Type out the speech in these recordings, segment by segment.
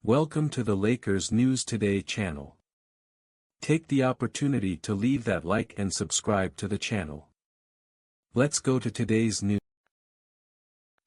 Welcome to the Lakers News Today channel. Take the opportunity to leave that like and subscribe to the channel. Let's go to today's news.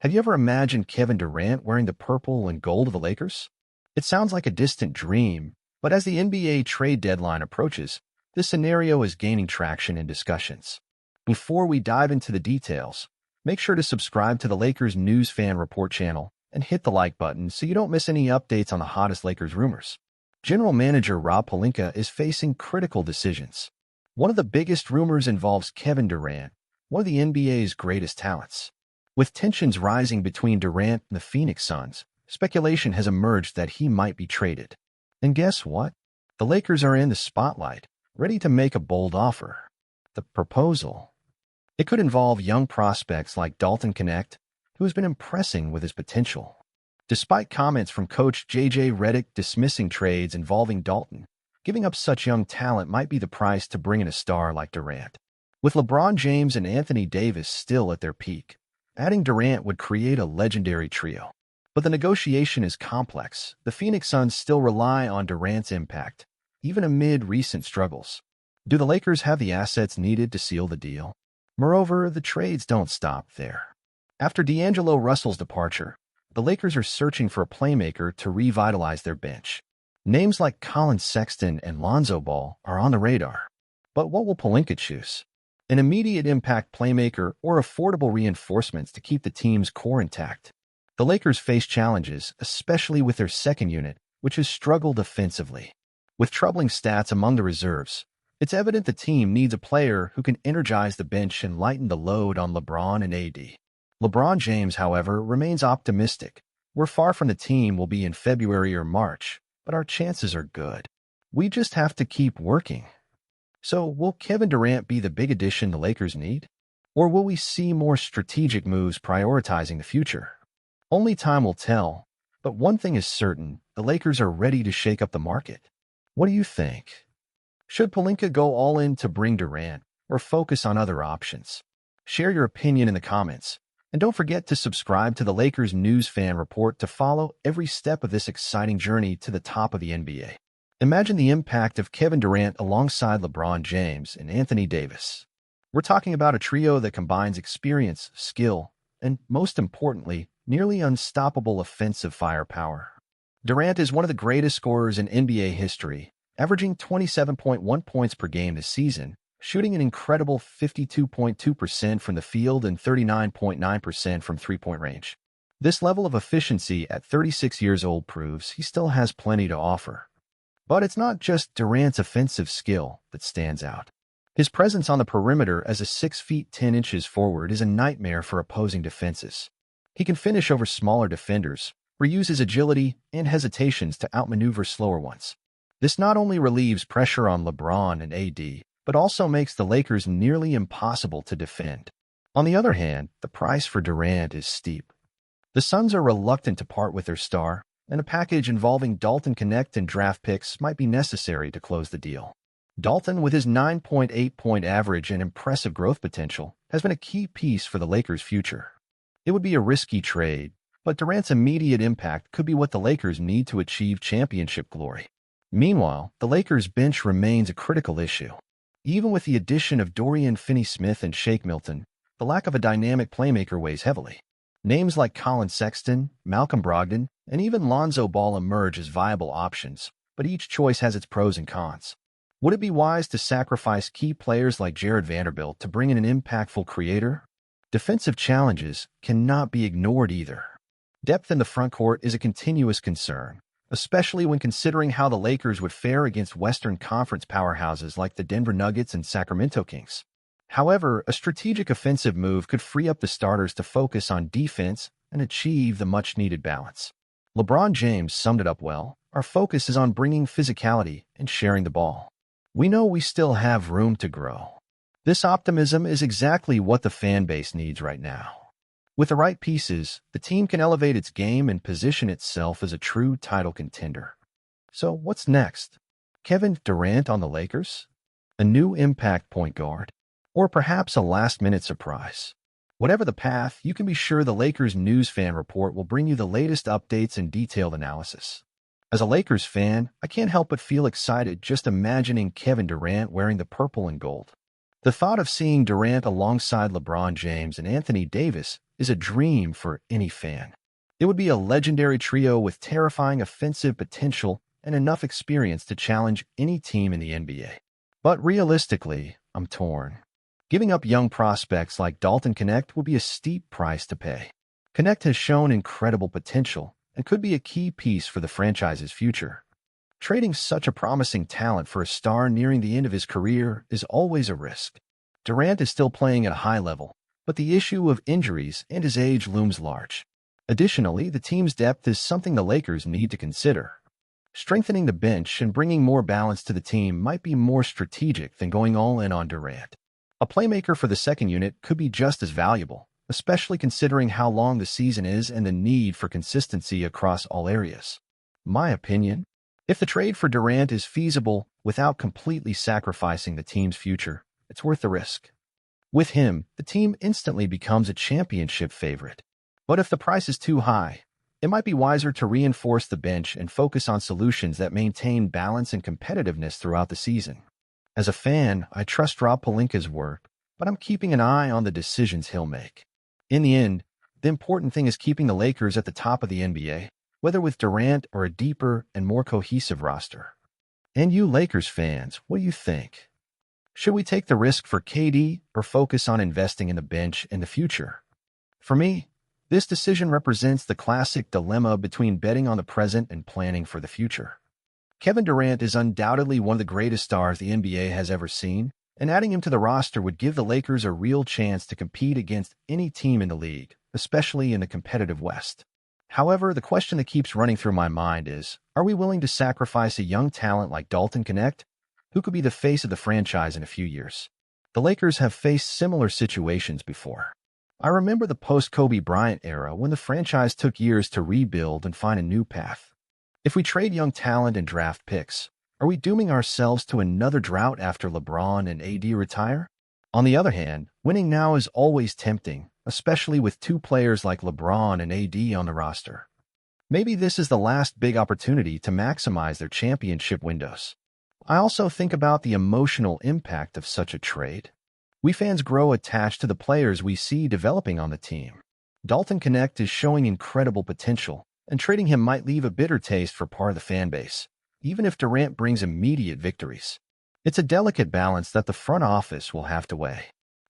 Have you ever imagined Kevin Durant wearing the purple and gold of the Lakers? It sounds like a distant dream, but as the NBA trade deadline approaches, this scenario is gaining traction in discussions. Before we dive into the details, make sure to subscribe to the Lakers News Fan Report channel and hit the like button so you don't miss any updates on the hottest Lakers rumors. General Manager Rob Pelinka is facing critical decisions. One of the biggest rumors involves Kevin Durant, one of the NBA's greatest talents. With tensions rising between Durant and the Phoenix Suns, speculation has emerged that he might be traded. And guess what? The Lakers are in the spotlight, ready to make a bold offer. The proposal. It could involve young prospects like Knetch, who has been impressing with his potential. Despite comments from coach J.J. Redick dismissing trades involving Dalton, giving up such young talent might be the price to bring in a star like Durant. With LeBron James and Anthony Davis still at their peak, adding Durant would create a legendary trio. But the negotiation is complex. The Phoenix Suns still rely on Durant's impact, even amid recent struggles. Do the Lakers have the assets needed to seal the deal? Moreover, the trades don't stop there. After D'Angelo Russell's departure, the Lakers are searching for a playmaker to revitalize their bench. Names like Collin Sexton and Lonzo Ball are on the radar. But what will Pelinka choose? An immediate impact playmaker or affordable reinforcements to keep the team's core intact? The Lakers face challenges, especially with their second unit, which has struggled offensively. With troubling stats among the reserves, it's evident the team needs a player who can energize the bench and lighten the load on LeBron and AD. LeBron James, however, remains optimistic. We're far from the team will be in February or March, but our chances are good. We just have to keep working. So, will Kevin Durant be the big addition the Lakers need? Or will we see more strategic moves prioritizing the future? Only time will tell, but one thing is certain, the Lakers are ready to shake up the market. What do you think? Should Pelinka go all in to bring Durant, or focus on other options? Share your opinion in the comments. And don't forget to subscribe to the Lakers News Fan Report to follow every step of this exciting journey to the top of the NBA. Imagine the impact of Kevin Durant alongside LeBron James and Anthony Davis. We're talking about a trio that combines experience, skill, and, most importantly, nearly unstoppable offensive firepower. Durant is one of the greatest scorers in NBA history, averaging 27.1 points per game this season, shooting an incredible 52.2% from the field and 39.9% from three-point range. This level of efficiency at 36 years old proves he still has plenty to offer. But it's not just Durant's offensive skill that stands out. His presence on the perimeter as a 6 feet 10 inches forward is a nightmare for opposing defenses. He can finish over smaller defenders, or use his agility and hesitations to outmaneuver slower ones. This not only relieves pressure on LeBron and AD, but also makes the Lakers nearly impossible to defend. On the other hand, the price for Durant is steep. The Suns are reluctant to part with their star, and a package involving Dalton Knetch and draft picks might be necessary to close the deal. Dalton, with his 9.8-point average and impressive growth potential, has been a key piece for the Lakers' future. It would be a risky trade, but Durant's immediate impact could be what the Lakers need to achieve championship glory. Meanwhile, the Lakers' bench remains a critical issue. Even with the addition of Dorian Finney-Smith and Shake Milton, the lack of a dynamic playmaker weighs heavily. Names like Collin Sexton, Malcolm Brogdon, and even Lonzo Ball emerge as viable options, but each choice has its pros and cons. Would it be wise to sacrifice key players like Jared Vanderbilt to bring in an impactful creator? Defensive challenges cannot be ignored either. Depth in the frontcourt is a continuous concern, especially when considering how the Lakers would fare against Western Conference powerhouses like the Denver Nuggets and Sacramento Kings. However, a strategic offensive move could free up the starters to focus on defense and achieve the much-needed balance. LeBron James summed it up well. Our focus is on bringing physicality and sharing the ball. We know we still have room to grow. This optimism is exactly what the fan base needs right now. With the right pieces, the team can elevate its game and position itself as a true title contender. So what's next? Kevin Durant on the Lakers? A new impact point guard? Or perhaps a last-minute surprise? Whatever the path, you can be sure the Lakers News Fan Report will bring you the latest updates and detailed analysis. As a Lakers fan, I can't help but feel excited just imagining Kevin Durant wearing the purple and gold. The thought of seeing Durant alongside LeBron James and Anthony Davis is a dream for any fan. It would be a legendary trio with terrifying offensive potential and enough experience to challenge any team in the NBA. But realistically, I'm torn. Giving up young prospects like Dalton Knecht would be a steep price to pay. Knecht has shown incredible potential and could be a key piece for the franchise's future. Trading such a promising talent for a star nearing the end of his career is always a risk. Durant is still playing at a high level, but the issue of injuries and his age looms large. Additionally, the team's depth is something the Lakers need to consider. Strengthening the bench and bringing more balance to the team might be more strategic than going all in on Durant. A playmaker for the second unit could be just as valuable, especially considering how long the season is and the need for consistency across all areas. My opinion, if the trade for Durant is feasible without completely sacrificing the team's future, it's worth the risk. With him, the team instantly becomes a championship favorite. But if the price is too high, it might be wiser to reinforce the bench and focus on solutions that maintain balance and competitiveness throughout the season. As a fan, I trust Rob Pelinka's work, but I'm keeping an eye on the decisions he'll make. In the end, the important thing is keeping the Lakers at the top of the NBA, whether with Durant or a deeper and more cohesive roster. And you Lakers fans, what do you think? Should we take the risk for KD or focus on investing in the bench in the future? For me, this decision represents the classic dilemma between betting on the present and planning for the future. Kevin Durant is undoubtedly one of the greatest stars the NBA has ever seen, and adding him to the roster would give the Lakers a real chance to compete against any team in the league, especially in the competitive West. However, the question that keeps running through my mind is, are we willing to sacrifice a young talent like Dalton Knecht, who could be the face of the franchise in a few years? The Lakers have faced similar situations before. I remember the post-Kobe Bryant era when the franchise took years to rebuild and find a new path. If we trade young talent and draft picks, are we dooming ourselves to another drought after LeBron and AD retire? On the other hand, winning now is always tempting, especially with two players like LeBron and AD on the roster. Maybe this is the last big opportunity to maximize their championship windows. I also think about the emotional impact of such a trade. We fans grow attached to the players we see developing on the team. Dalton Knecht is showing incredible potential, and trading him might leave a bitter taste for part of the fan base, even if Durant brings immediate victories. It's a delicate balance that the front office will have to weigh.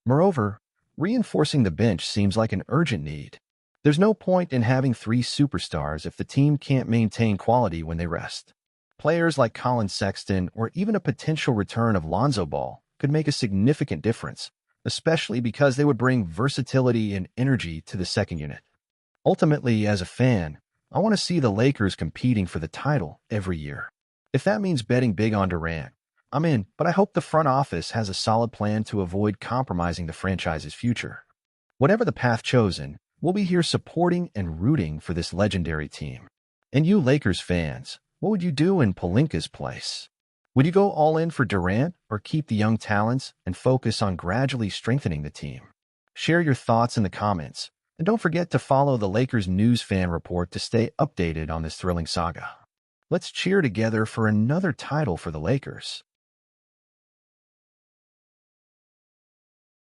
Moreover, reinforcing the bench seems like an urgent need. There's no point in having three superstars if the team can't maintain quality when they rest. Players like Colin Sexton or even a potential return of Lonzo Ball could make a significant difference, especially because they would bring versatility and energy to the second unit. Ultimately, as a fan, I want to see the Lakers competing for the title every year. If that means betting big on Durant, I'm in, but I hope the front office has a solid plan to avoid compromising the franchise's future. Whatever the path chosen, we'll be here supporting and rooting for this legendary team. And you Lakers fans, what would you do in Pelinka's place? Would you go all in for Durant or keep the young talents and focus on gradually strengthening the team? Share your thoughts in the comments, and don't forget to follow the Lakers News Fan Report to stay updated on this thrilling saga. Let's cheer together for another title for the Lakers.